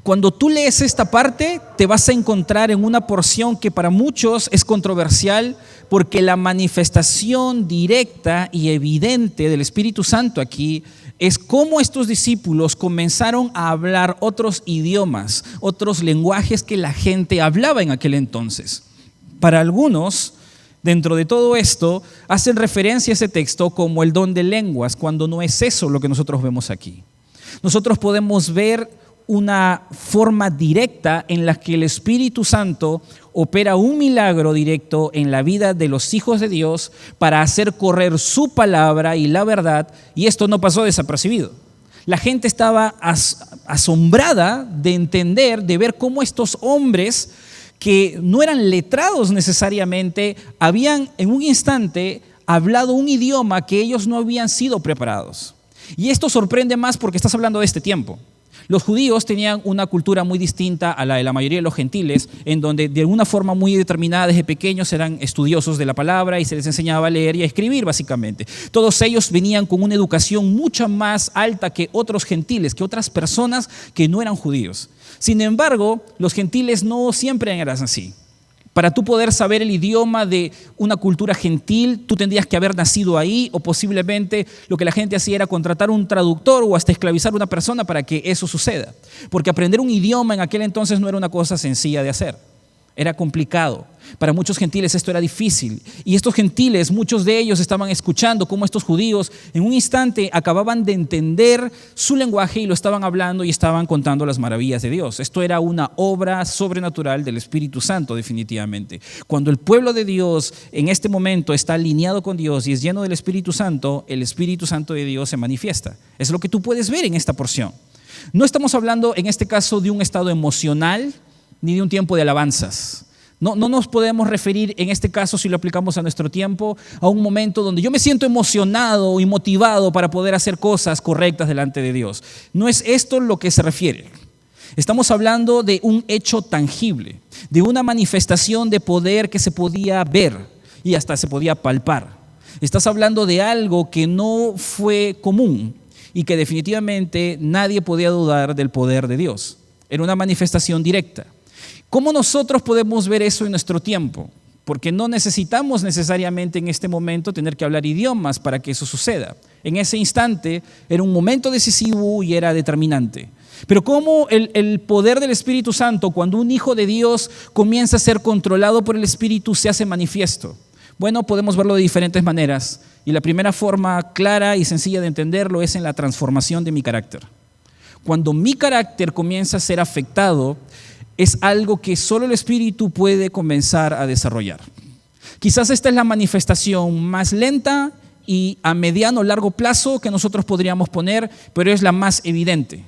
A: Cuando tú lees esta parte, te vas a encontrar en una porción que para muchos es controversial porque la manifestación directa y evidente del Espíritu Santo aquí es cómo estos discípulos comenzaron a hablar otros idiomas, otros lenguajes que la gente hablaba en aquel entonces. Para algunos, dentro de todo esto, hacen referencia a ese texto como el don de lenguas, cuando no es eso lo que nosotros vemos aquí. Nosotros podemos ver una forma directa en la que el Espíritu Santo opera un milagro directo en la vida de los hijos de Dios para hacer correr su palabra y la verdad, y esto no pasó desapercibido. La gente estaba asombrada de entender, de ver cómo estos hombres que no eran letrados necesariamente, habían en un instante hablado un idioma que ellos no habían sido preparados. Y esto sorprende más porque estás hablando de este tiempo. Los judíos tenían una cultura muy distinta a la de la mayoría de los gentiles, en donde de una forma muy determinada desde pequeños eran estudiosos de la palabra y se les enseñaba a leer y a escribir básicamente. Todos ellos venían con una educación mucho más alta que otros gentiles, que otras personas que no eran judíos. Sin embargo, los gentiles no siempre eran así. Para tú poder saber el idioma de una cultura gentil, tú tendrías que haber nacido ahí o posiblemente lo que la gente hacía era contratar un traductor o hasta esclavizar a una persona para que eso suceda. Porque aprender un idioma en aquel entonces no era una cosa sencilla de hacer. Era complicado. Para muchos gentiles esto era difícil. Y estos gentiles, muchos de ellos estaban escuchando cómo estos judíos en un instante acababan de entender su lenguaje y lo estaban hablando y estaban contando las maravillas de Dios. Esto era una obra sobrenatural del Espíritu Santo, definitivamente. Cuando el pueblo de Dios en este momento está alineado con Dios y es lleno del Espíritu Santo, el Espíritu Santo de Dios se manifiesta. Es lo que tú puedes ver en esta porción. No estamos hablando en este caso de un estado emocional ni de un tiempo de alabanzas. No nos podemos referir en este caso, si lo aplicamos a nuestro tiempo, a un momento donde yo me siento emocionado y motivado para poder hacer cosas correctas delante de Dios. No es esto lo que se refiere. Estamos hablando de un hecho tangible, de una manifestación de poder que se podía ver y hasta se podía palpar. Estás hablando de algo que no fue común y que definitivamente nadie podía dudar del poder de Dios. Era una manifestación directa. ¿Cómo nosotros podemos ver eso en nuestro tiempo? Porque no necesitamos necesariamente en este momento tener que hablar idiomas para que eso suceda. En ese instante era un momento decisivo y era determinante. Pero ¿cómo el poder del Espíritu Santo, cuando un hijo de Dios comienza a ser controlado por el Espíritu, se hace manifiesto? Bueno, podemos verlo de diferentes maneras. Y la primera forma clara y sencilla de entenderlo es en la transformación de mi carácter. Cuando mi carácter comienza a ser afectado, es algo que solo el Espíritu puede comenzar a desarrollar. Quizás esta es la manifestación más lenta y a mediano o largo plazo que nosotros podríamos poner, pero es la más evidente.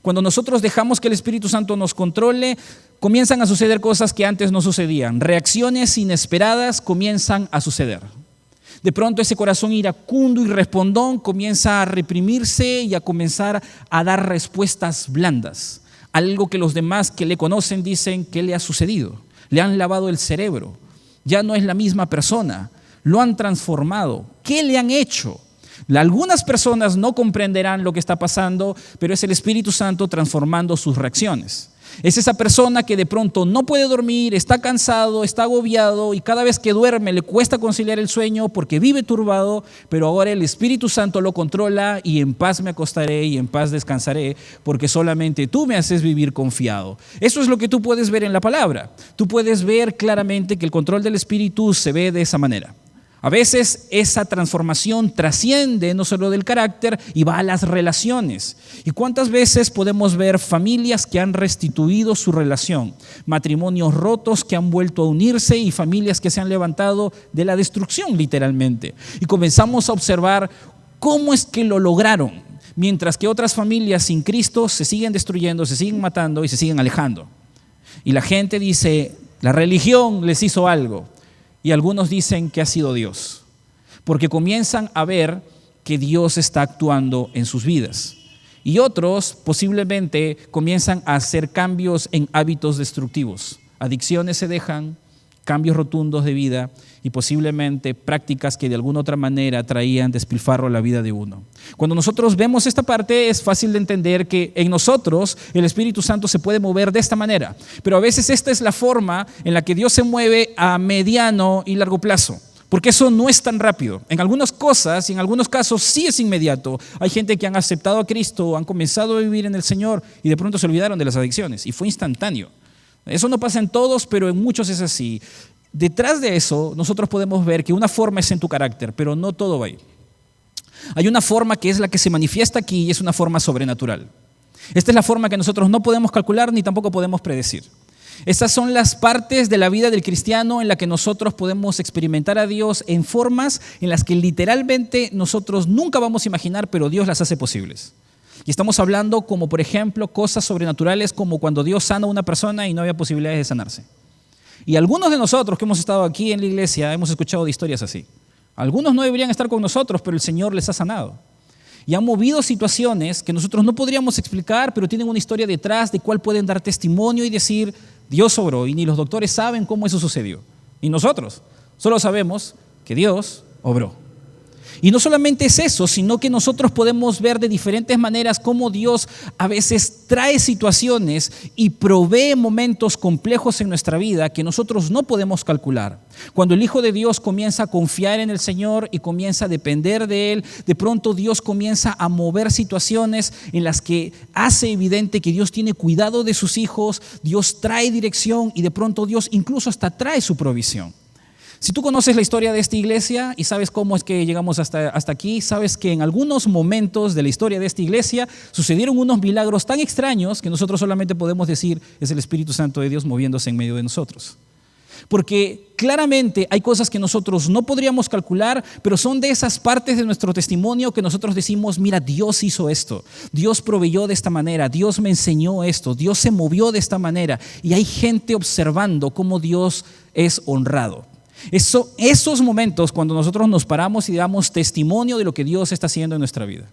A: Cuando nosotros dejamos que el Espíritu Santo nos controle, comienzan a suceder cosas que antes no sucedían. Reacciones inesperadas comienzan a suceder. De pronto ese corazón iracundo y respondón comienza a reprimirse y a comenzar a dar respuestas blandas. Algo que los demás que le conocen dicen que le ha sucedido. Le han lavado el cerebro. Ya no es la misma persona. Lo han transformado. ¿Qué le han hecho? Algunas personas no comprenderán lo que está pasando, pero es el Espíritu Santo transformando sus reacciones. Es esa persona que de pronto no puede dormir, está cansado, está agobiado y cada vez que duerme le cuesta conciliar el sueño porque vive turbado, pero ahora el Espíritu Santo lo controla y en paz me acostaré y en paz descansaré porque solamente tú me haces vivir confiado. Eso es lo que tú puedes ver en la palabra. Tú puedes ver claramente que el control del Espíritu se ve de esa manera. A veces esa transformación trasciende no solo del carácter y va a las relaciones. ¿Y cuántas veces podemos ver familias que han restituido su relación? Matrimonios rotos que han vuelto a unirse y familias que se han levantado de la destrucción literalmente. Y comenzamos a observar cómo es que lo lograron, mientras que otras familias sin Cristo se siguen destruyendo, se siguen matando y se siguen alejando. Y la gente dice, la religión les hizo algo. Y algunos dicen que ha sido Dios, porque comienzan a ver que Dios está actuando en sus vidas. Y otros posiblemente comienzan a hacer cambios en hábitos destructivos. Adicciones se dejan, cambios rotundos de vida y posiblemente prácticas que de alguna otra manera traían despilfarro a la vida de uno. Cuando nosotros vemos esta parte es fácil de entender que en nosotros el Espíritu Santo se puede mover de esta manera, pero a veces esta es la forma en la que Dios se mueve a mediano y largo plazo. Porque eso no es tan rápido. En algunas cosas y en algunos casos sí es inmediato. Hay gente que han aceptado a Cristo, han comenzado a vivir en el Señor y de pronto se olvidaron de las adicciones y fue instantáneo. Eso no pasa en todos, pero en muchos es así. Detrás de eso, nosotros podemos ver que una forma es en tu carácter, pero no todo va ahí. Hay una forma que es la que se manifiesta aquí y es una forma sobrenatural. Esta es la forma que nosotros no podemos calcular ni tampoco podemos predecir. Estas son las partes de la vida del cristiano en la que nosotros podemos experimentar a Dios en formas en las que literalmente nosotros nunca vamos a imaginar, pero Dios las hace posibles. Y estamos hablando como, por ejemplo, cosas sobrenaturales como cuando Dios sana a una persona y no había posibilidades de sanarse. Y algunos de nosotros que hemos estado aquí en la iglesia hemos escuchado de historias así. Algunos no deberían estar con nosotros, pero el Señor les ha sanado. Y han movido situaciones que nosotros no podríamos explicar, pero tienen una historia detrás de cuál pueden dar testimonio y decir, Dios obró, y ni los doctores saben cómo eso sucedió. Y nosotros solo sabemos que Dios obró. Y no solamente es eso, sino que nosotros podemos ver de diferentes maneras cómo Dios a veces trae situaciones y provee momentos complejos en nuestra vida que nosotros no podemos calcular. Cuando el Hijo de Dios comienza a confiar en el Señor y comienza a depender de Él, de pronto Dios comienza a mover situaciones en las que hace evidente que Dios tiene cuidado de sus hijos, Dios trae dirección y de pronto Dios incluso hasta trae su provisión. Si tú conoces la historia de esta iglesia y sabes cómo es que llegamos hasta aquí, sabes que en algunos momentos de la historia de esta iglesia sucedieron unos milagros tan extraños que nosotros solamente podemos decir es el Espíritu Santo de Dios moviéndose en medio de nosotros. Porque claramente hay cosas que nosotros no podríamos calcular, pero son de esas partes de nuestro testimonio que nosotros decimos, mira, Dios hizo esto, Dios proveyó de esta manera, Dios me enseñó esto, Dios se movió de esta manera. Y hay gente observando cómo Dios es honrado. Esos momentos cuando nosotros nos paramos y damos testimonio de lo que Dios está haciendo en nuestra vida.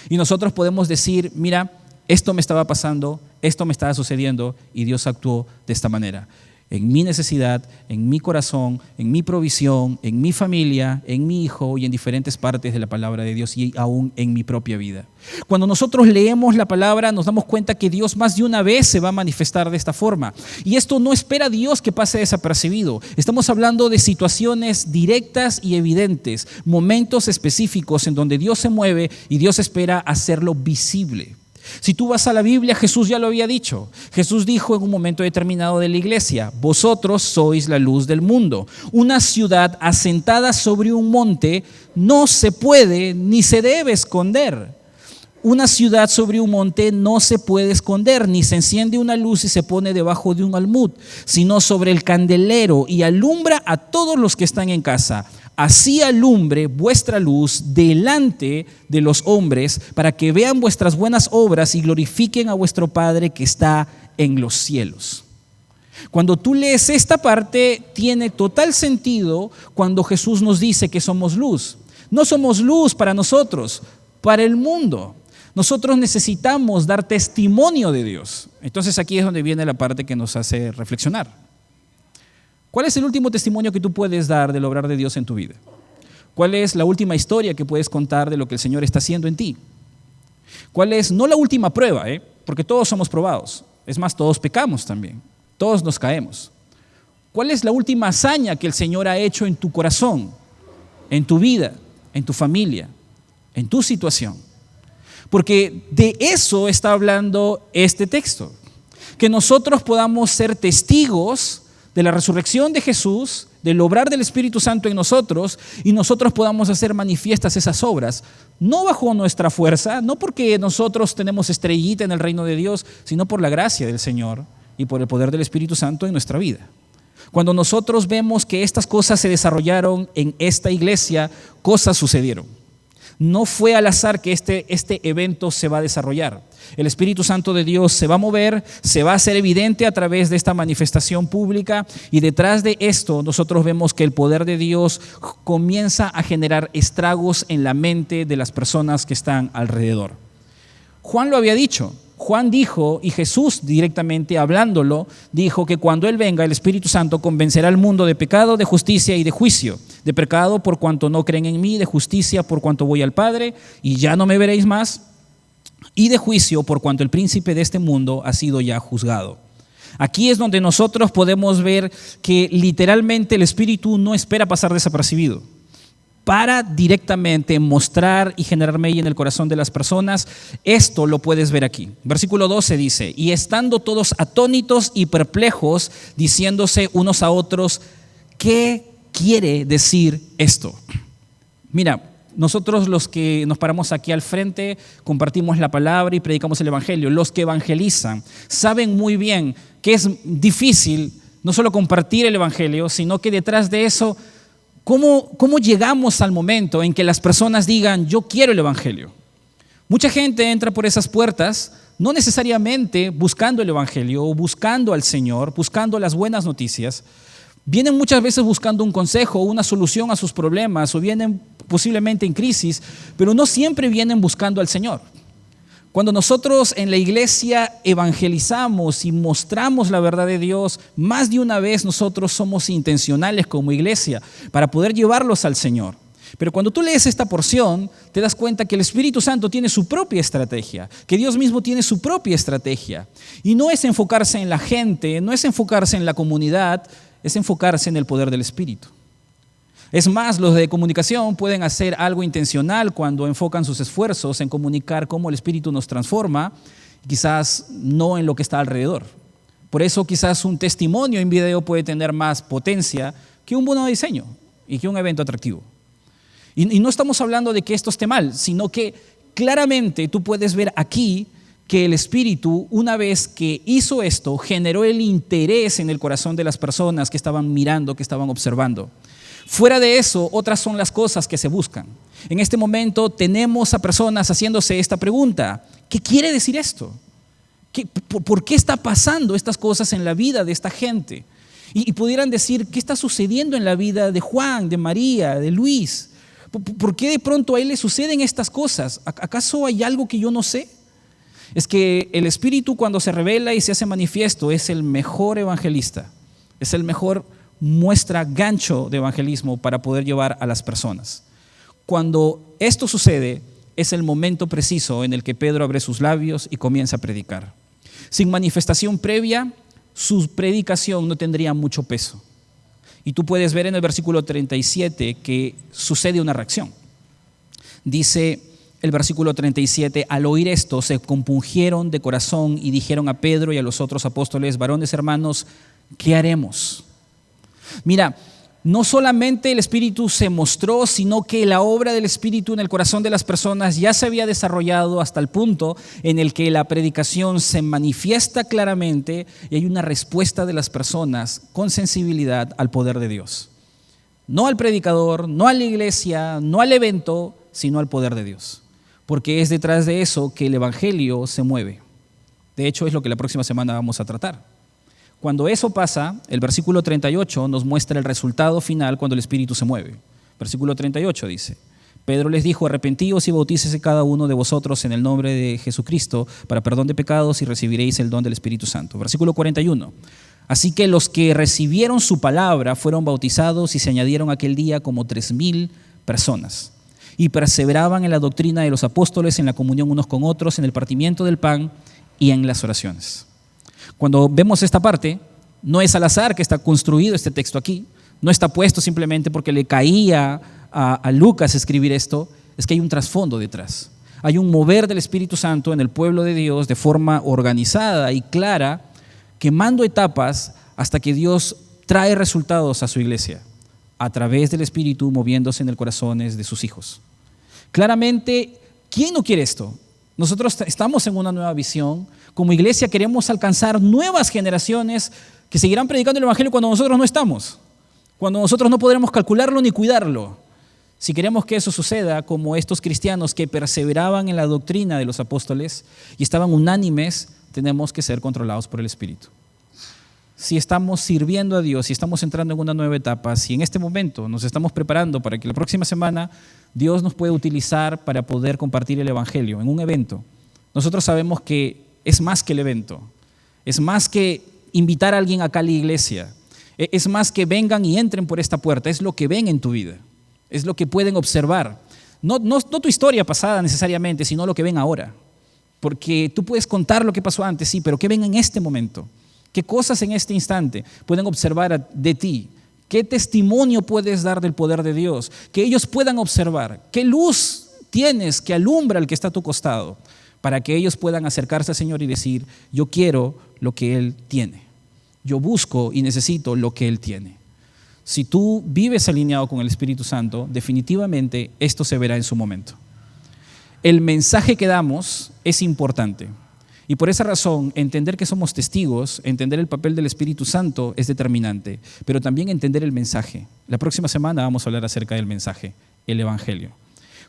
A: Y nosotros podemos decir, mira, esto me estaba pasando, esto me estaba sucediendo y Dios actuó de esta manera. En mi necesidad, en mi corazón, en mi provisión, en mi familia, en mi hijo y en diferentes partes de la palabra de Dios y aún en mi propia vida. Cuando nosotros leemos la palabra nos damos cuenta que Dios más de una vez se va a manifestar de esta forma. Y esto no espera a Dios que pase desapercibido. Estamos hablando de situaciones directas y evidentes, momentos específicos en donde Dios se mueve y Dios espera hacerlo visible. Si tú vas a la Biblia, Jesús ya lo había dicho. Jesús dijo en un momento determinado de la iglesia, vosotros sois la luz del mundo. Una ciudad asentada sobre un monte no se puede ni se debe esconder. Una ciudad sobre un monte no se puede esconder, ni se enciende una luz y se pone debajo de un almud, sino sobre el candelero y alumbra a todos los que están en casa. Así alumbre vuestra luz delante de los hombres para que vean vuestras buenas obras y glorifiquen a vuestro Padre que está en los cielos. Cuando tú lees esta parte, tiene total sentido cuando Jesús nos dice que somos luz. No somos luz para nosotros, para el mundo. Nosotros necesitamos dar testimonio de Dios. Entonces aquí es donde viene la parte que nos hace reflexionar. ¿Cuál es el último testimonio que tú puedes dar del obrar de Dios en tu vida? ¿Cuál es la última historia que puedes contar de lo que el Señor está haciendo en ti? ¿Cuál es, no la última prueba, porque todos somos probados, es más, todos pecamos también, todos nos caemos. ¿Cuál es la última hazaña que el Señor ha hecho en tu corazón, en tu vida, en tu familia, en tu situación? Porque de eso está hablando este texto, que nosotros podamos ser testigos de la resurrección de Jesús, del obrar del Espíritu Santo en nosotros y nosotros podamos hacer manifiestas esas obras, no bajo nuestra fuerza, no porque nosotros tenemos estrellita en el reino de Dios, sino por la gracia del Señor y por el poder del Espíritu Santo en nuestra vida. Cuando nosotros vemos que estas cosas se desarrollaron en esta iglesia, cosas sucedieron. No fue al azar que este evento se va a desarrollar. El Espíritu Santo de Dios se va a mover, se va a hacer evidente a través de esta manifestación pública y detrás de esto nosotros vemos que el poder de Dios comienza a generar estragos en la mente de las personas que están alrededor. Juan lo había dicho. Juan dijo, y Jesús directamente hablándolo, dijo que cuando Él venga, el Espíritu Santo convencerá al mundo de pecado, de justicia y de juicio. De pecado por cuanto no creen en mí, de justicia por cuanto voy al Padre y ya no me veréis más, y de juicio por cuanto el príncipe de este mundo ha sido ya juzgado. Aquí es donde nosotros podemos ver que literalmente el Espíritu no espera pasar desapercibido. Para directamente mostrar y generar mella en el corazón de las personas. Esto lo puedes ver aquí. Versículo 12 dice, y estando todos atónitos y perplejos, diciéndose unos a otros, ¿qué quiere decir esto? Mira, nosotros los que nos paramos aquí al frente, compartimos la palabra y predicamos el evangelio. Los que evangelizan saben muy bien que es difícil no solo compartir el evangelio, sino que detrás de eso, ¿cómo llegamos al momento en que las personas digan, yo quiero el evangelio? Mucha gente entra por esas puertas, no necesariamente buscando el evangelio o buscando al Señor, buscando las buenas noticias. Vienen muchas veces buscando un consejo, una solución a sus problemas o vienen posiblemente en crisis, pero no siempre vienen buscando al Señor. Cuando nosotros en la iglesia evangelizamos y mostramos la verdad de Dios, más de una vez nosotros somos intencionales como iglesia para poder llevarlos al Señor. Pero cuando tú lees esta porción, te das cuenta que el Espíritu Santo tiene su propia estrategia, que Dios mismo tiene su propia estrategia. Y no es enfocarse en la gente, no es enfocarse en la comunidad, es enfocarse en el poder del Espíritu. Es más, los de comunicación pueden hacer algo intencional cuando enfocan sus esfuerzos en comunicar cómo el Espíritu nos transforma, quizás no en lo que está alrededor. Por eso quizás un testimonio en video puede tener más potencia que un buen diseño y que un evento atractivo. Y no estamos hablando de que esto esté mal, sino que claramente tú puedes ver aquí que el Espíritu, una vez que hizo esto, generó el interés en el corazón de las personas que estaban mirando, que estaban observando. Fuera de eso, otras son las cosas que se buscan. En este momento tenemos a personas haciéndose esta pregunta: ¿qué quiere decir esto? ¿Por qué está pasando estas cosas en la vida de esta gente? Y pudieran decir, ¿qué está sucediendo en la vida de Juan, de María, de Luis? ¿Por qué de pronto a él le suceden estas cosas? ¿Acaso hay algo que yo no sé? Es que el Espíritu, cuando se revela y se hace manifiesto, es el mejor evangelista, es el mejor muestra gancho de evangelismo para poder llevar a las personas. Cuando esto sucede, es el momento preciso en el que Pedro abre sus labios y comienza a predicar. Sin manifestación previa, su predicación no tendría mucho peso. Y tú puedes ver en el versículo 37 que sucede una reacción. Dice el versículo 37, al oír esto se compungieron de corazón y dijeron a Pedro y a los otros apóstoles: varones hermanos, ¿qué haremos? Mira, no solamente el Espíritu se mostró, sino que la obra del Espíritu en el corazón de las personas ya se había desarrollado hasta el punto en el que la predicación se manifiesta claramente y hay una respuesta de las personas con sensibilidad al poder de Dios. No al predicador, no a la iglesia, no al evento, sino al poder de Dios. Porque es detrás de eso que el Evangelio se mueve. De hecho, es lo que la próxima semana vamos a tratar. Cuando eso pasa, el versículo 38 nos muestra el resultado final cuando el Espíritu se mueve. Versículo 38 dice: Pedro les dijo: arrepentíos y bautícese cada uno de vosotros en el nombre de Jesucristo para perdón de pecados y recibiréis el don del Espíritu Santo. Versículo 41. Así que los que recibieron su palabra fueron bautizados y se añadieron aquel día como 3,000 personas. Y perseveraban en la doctrina de los apóstoles, en la comunión unos con otros, en el partimiento del pan y en las oraciones. Cuando vemos esta parte, no es al azar que está construido este texto aquí, no está puesto simplemente porque le caía a Lucas escribir esto, es que hay un trasfondo detrás. Hay un mover del Espíritu Santo en el pueblo de Dios de forma organizada y clara, quemando etapas hasta que Dios trae resultados a su iglesia, a través del Espíritu moviéndose en el corazones de sus hijos. Claramente, ¿quién no quiere esto? Nosotros estamos en una nueva visión. Como iglesia queremos alcanzar nuevas generaciones que seguirán predicando el Evangelio cuando nosotros no estamos, cuando nosotros no podremos calcularlo ni cuidarlo. Si queremos que eso suceda, como estos cristianos que perseveraban en la doctrina de los apóstoles y estaban unánimes, tenemos que ser controlados por el Espíritu. Si estamos sirviendo a Dios, si estamos entrando en una nueva etapa, si en este momento nos estamos preparando para que la próxima semana Dios nos pueda utilizar para poder compartir el Evangelio en un evento, nosotros sabemos que es más que el evento, es más que invitar a alguien acá a la iglesia, es más que vengan y entren por esta puerta, es lo que ven en tu vida, es lo que pueden observar. No tu historia pasada necesariamente, sino lo que ven ahora. Porque tú puedes contar lo que pasó antes, sí, pero ¿qué ven en este momento? ¿Qué cosas en este instante pueden observar de ti? ¿Qué testimonio puedes dar del poder de Dios? Que ellos puedan observar. ¿Qué luz tienes que alumbra al que está a tu costado? Para que ellos puedan acercarse al Señor y decir: yo quiero lo que Él tiene. Yo busco y necesito lo que Él tiene. Si tú vives alineado con el Espíritu Santo, definitivamente esto se verá en su momento. El mensaje que damos es importante. Y por esa razón, entender que somos testigos, entender el papel del Espíritu Santo es determinante, pero también entender el mensaje. La próxima semana vamos a hablar acerca del mensaje, el Evangelio.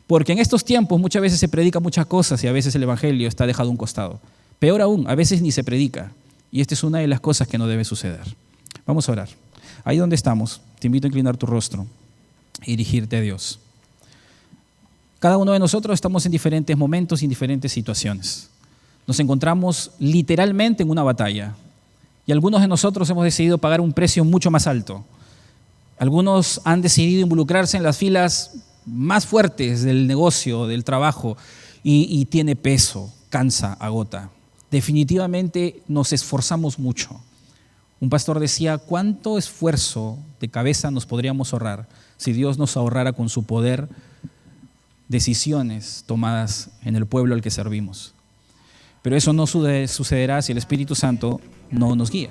A: Porque en estos tiempos muchas veces se predica muchas cosas y a veces el Evangelio está dejado a un costado. Peor aún, a veces ni se predica. Y esta es una de las cosas que no debe suceder. Vamos a orar. Ahí donde estamos, te invito a inclinar tu rostro y dirigirte a Dios. Cada uno de nosotros estamos en diferentes momentos y en diferentes situaciones. Nos encontramos literalmente en una batalla y algunos de nosotros hemos decidido pagar un precio mucho más alto. Algunos han decidido involucrarse en las filas más fuertes del negocio, del trabajo, y tiene peso, cansa, agota. Definitivamente nos esforzamos mucho. Un pastor decía, ¿cuánto esfuerzo de cabeza nos podríamos ahorrar si Dios nos ahorrara con su poder decisiones tomadas en el pueblo al que servimos? Pero eso no sucederá si el Espíritu Santo no nos guía.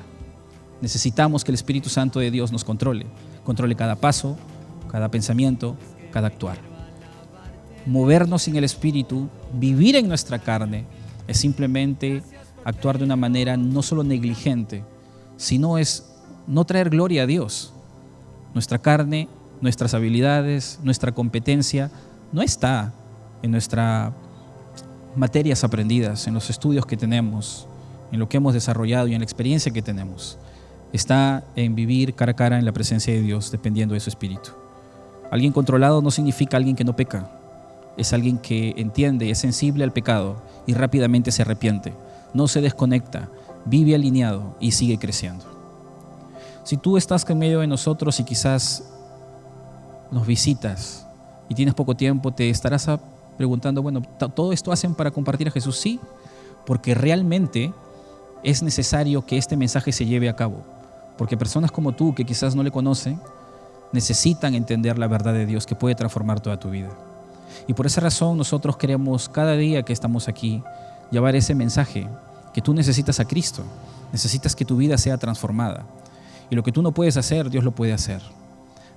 A: Necesitamos que el Espíritu Santo de Dios nos controle cada paso, cada pensamiento, cada actuar. Movernos sin el Espíritu, vivir en nuestra carne, es simplemente actuar de una manera no solo negligente, sino es no traer gloria a Dios. Nuestra carne, nuestras habilidades, nuestra competencia no está en nuestras materias aprendidas, en los estudios que tenemos, en lo que hemos desarrollado y en la experiencia que tenemos. Está en vivir cara a cara en la presencia de Dios, dependiendo de su Espíritu. Alguien controlado no significa alguien que no peca. Es alguien que entiende, es sensible al pecado y rápidamente se arrepiente. No se desconecta, vive alineado y sigue creciendo. Si tú estás en medio de nosotros y quizás nos visitas y tienes poco tiempo, te estarás preguntando, bueno, ¿todo esto hacen para compartir a Jesús? Sí, porque realmente es necesario que este mensaje se lleve a cabo. Porque personas como tú, que quizás no le conocen, necesitan entender la verdad de Dios que puede transformar toda tu vida. Y por esa razón nosotros queremos cada día que estamos aquí llevar ese mensaje, que tú necesitas a Cristo, necesitas que tu vida sea transformada. Y lo que tú no puedes hacer, Dios lo puede hacer.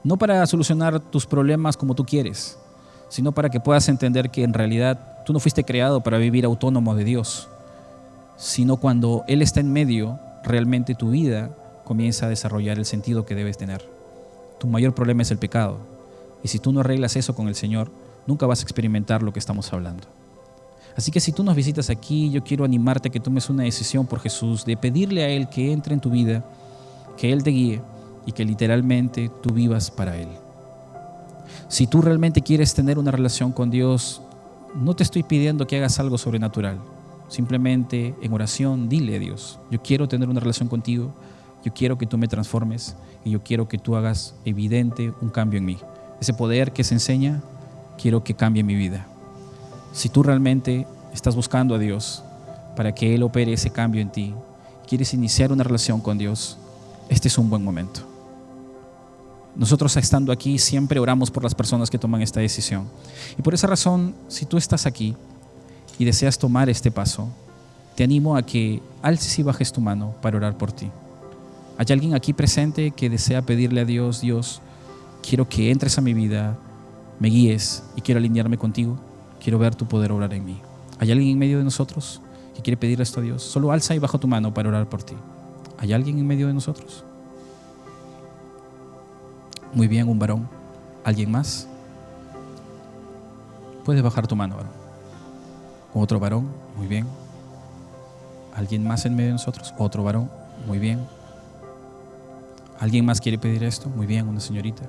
A: No para solucionar tus problemas como tú quieres, sino para que puedas entender que en realidad tú no fuiste creado para vivir autónomo de Dios, sino cuando Él está en medio, realmente tu vida comienza a desarrollar el sentido que debes tener. Tu mayor problema es el pecado, y si tú no arreglas eso con el Señor, nunca vas a experimentar lo que estamos hablando. Así que si tú nos visitas aquí, yo quiero animarte a que tomes una decisión por Jesús, de pedirle a Él que entre en tu vida, que Él te guíe y que literalmente tú vivas para Él. Si tú realmente quieres tener una relación con Dios, no te estoy pidiendo que hagas algo sobrenatural. Simplemente en oración dile a Dios, yo quiero tener una relación contigo, yo quiero que tú me transformes y yo quiero que tú hagas evidente un cambio en mí. Ese poder que se enseña, quiero que cambie mi vida. Si tú realmente estás buscando a Dios para que Él opere ese cambio en ti, quieres iniciar una relación con Dios, este es un buen momento. Nosotros estando aquí siempre oramos por las personas que toman esta decisión. Y por esa razón, si tú estás aquí y deseas tomar este paso, te animo a que alces y bajes tu mano para orar por ti. ¿Hay alguien aquí presente que desea pedirle a Dios, Dios, quiero que entres a mi vida, me guíes y quiero alinearme contigo? Quiero ver tu poder obrar en mí. ¿Hay alguien en medio de nosotros que quiere pedirle esto a Dios? Solo alza y baja tu mano para orar por ti. ¿Hay alguien en medio de nosotros? Muy bien, un varón. ¿Alguien más? Puedes bajar tu mano, varón. Otro varón, muy bien. ¿Alguien más en medio de nosotros? Otro varón, muy bien. ¿Alguien más quiere pedir esto? Muy bien, una señorita.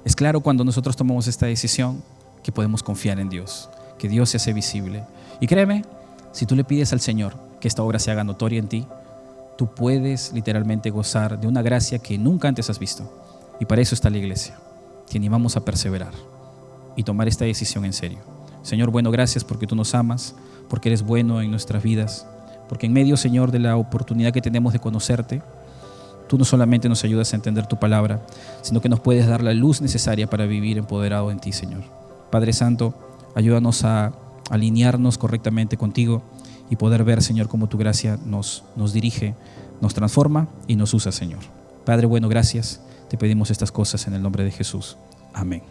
A: Es claro cuando nosotros tomamos esta decisión que podemos confiar en Dios, que Dios se hace visible. Y créeme, si tú le pides al Señor que esta obra se haga notoria en ti, tú puedes literalmente gozar de una gracia que nunca antes has visto. Y para eso está la iglesia. Te animamos a perseverar y tomar esta decisión en serio. Señor, bueno, gracias porque tú nos amas, porque eres bueno en nuestras vidas, porque en medio, Señor, de la oportunidad que tenemos de conocerte, tú no solamente nos ayudas a entender tu palabra, sino que nos puedes dar la luz necesaria para vivir empoderado en ti, Señor. Padre Santo, ayúdanos a alinearnos correctamente contigo y poder ver, Señor, cómo tu gracia nos dirige, nos transforma y nos usa, Señor. Padre bueno, gracias. Te pedimos estas cosas en el nombre de Jesús. Amén.